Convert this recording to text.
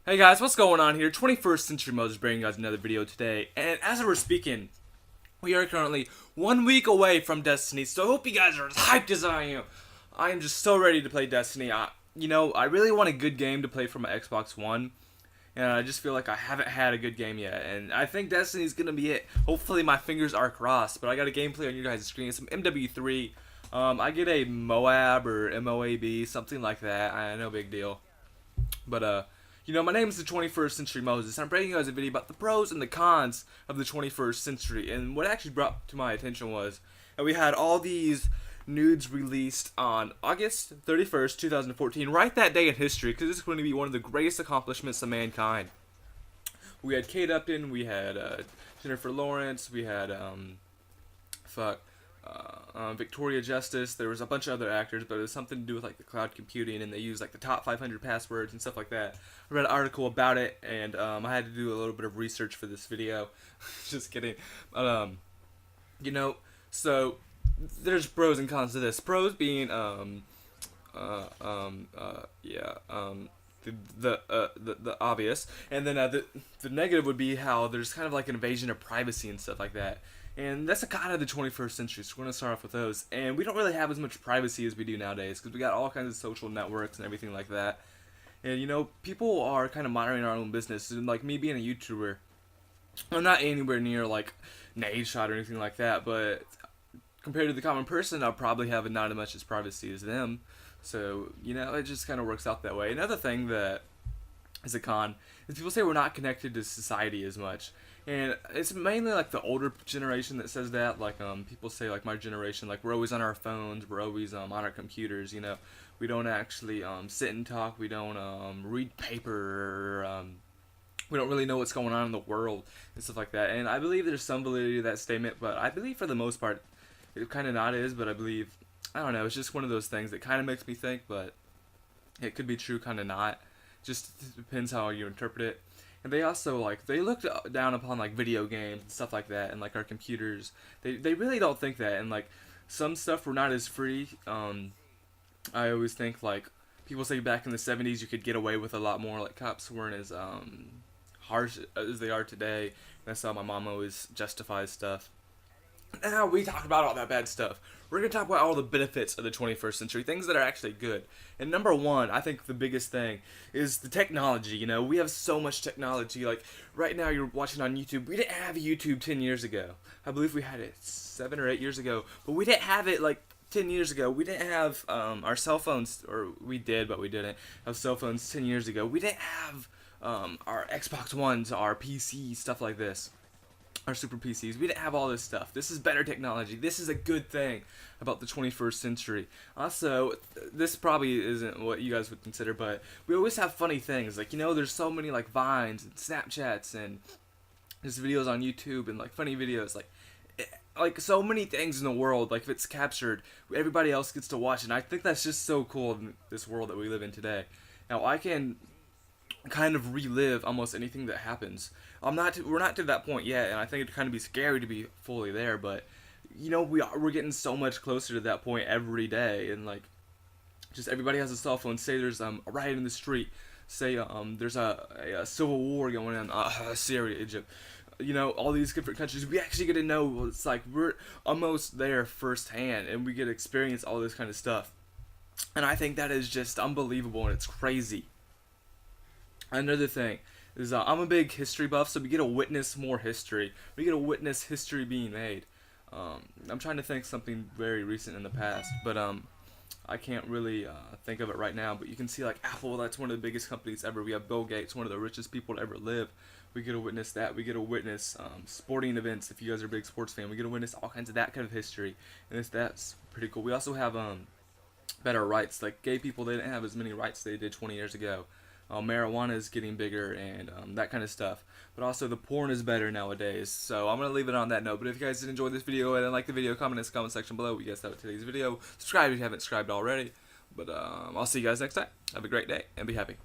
Hey guys, what's going on here? 21st Century Moab is bringing you guys another video today, and as we're speaking, we are currently 1 week away from Destiny, so I hope you guys are as hyped as I am. I am just so ready to play Destiny. I really want a good game to play for my Xbox One, and I just feel like I haven't had a good game yet, and I think Destiny's gonna be it. Hopefully my fingers are crossed, but I got a gameplay on your guys' screen. It's some MW3. I get a Moab or MOAB, something like that. No big deal. But my name is the 21st Century Moses. I'm bringing you guys a video about the pros and the cons of the 21st century. And what actually brought to my attention was that we had all these nudes released on August 31st, 2014. Write that day in history, because this is going to be one of the greatest accomplishments of mankind. We had Kate Upton, we had Jennifer Lawrence, we had Victoria Justice. There was a bunch of other actors, but it was something to do with like the cloud computing, and they used like the top 500 passwords and stuff like that. I read an article about it, and I had to do a little bit of research for this video. Just kidding. So there's pros and cons to this. Pros being the obvious, and then the negative would be how there's kind of like an invasion of privacy and stuff like that. And that's a kind of the 21st century, so we're going to start off with those. And we don't really have as much privacy as we do nowadays, because we got all kinds of social networks and everything like that. And, people are kind of monitoring our own business. And, like, me being a YouTuber, I'm not anywhere near, like, an age shot or anything like that, but compared to the common person, I'll probably have not as much as privacy as them. So, it just kind of works out that way. Another thing that is a con is people say we're not connected to society as much. And it's mainly like the older generation that says that. Like people say like my generation, like we're always on our phones, we're always on our computers. We don't actually sit and talk. We don't read paper. We don't really know what's going on in the world and stuff like that. And I believe there's some validity to that statement, but I believe for the most part it kind of not is. But I believe, I don't know, it's just one of those things that kind of makes me think, but it could be true, kind of not. Just depends how you interpret it. And they also, they look down upon, video games and stuff like that, and, our computers. They really don't think that, and, some stuff were not as free. I always think, people say back in the 70s you could get away with a lot more, cops weren't as, harsh as they are today. That's how my mom always justifies stuff. Now we talked about all that bad stuff. We're going to talk about all the benefits of the 21st century, things that are actually good. And number one, I think the biggest thing is the technology. We have so much technology. Like, right now you're watching on YouTube. We didn't have YouTube 10 years ago. I believe we had it 7 or 8 years ago. But we didn't have it, 10 years ago. We didn't have our cell phones, or we did, but we didn't have cell phones 10 years ago. We didn't have our Xbox Ones, our PC, stuff like this. Our super PCs. We didn't have all this stuff. This is better technology. This is a good thing about the 21st century. Also, this probably isn't what you guys would consider, but we always have funny things. There's so many Vines and Snapchats and just videos on YouTube and funny videos. So many things in the world. If it's captured, everybody else gets to watch it. And I think that's just so cool in this world that we live in today. Now, I can kind of relive almost anything that happens. We're not to that point yet, and I think it'd kind of be scary to be fully there, but we're getting so much closer to that point every day, and just everybody has a cell phone. Say there's a riot in the street, say there's a civil war going on, Syria, Egypt, all these different countries. We actually get to know what it's like. We're almost there firsthand, and we get to experience all this kind of stuff, and I think that is just unbelievable, and it's crazy. Another thing is I'm a big history buff, so we get to witness more history. We get to witness history being made. I'm trying to think something very recent in the past, but I can't really think of it right now. But you can see Apple, that's one of the biggest companies ever. We have Bill Gates, one of the richest people to ever live. We get to witness that. We get to witness sporting events. If you guys are a big sports fan, we get to witness all kinds of that kind of history, and that's pretty cool. We also have better rights. Gay people, they didn't have as many rights they did 20 years ago. Marijuana is getting bigger and that kind of stuff. But also the porn is better nowadays. So I'm going to leave it on that note. But if you guys did enjoy this video and like the video, comment in the comment section below what you guys thought of today's video. Subscribe if you haven't subscribed already. But I'll see you guys next time. Have a great day and be happy.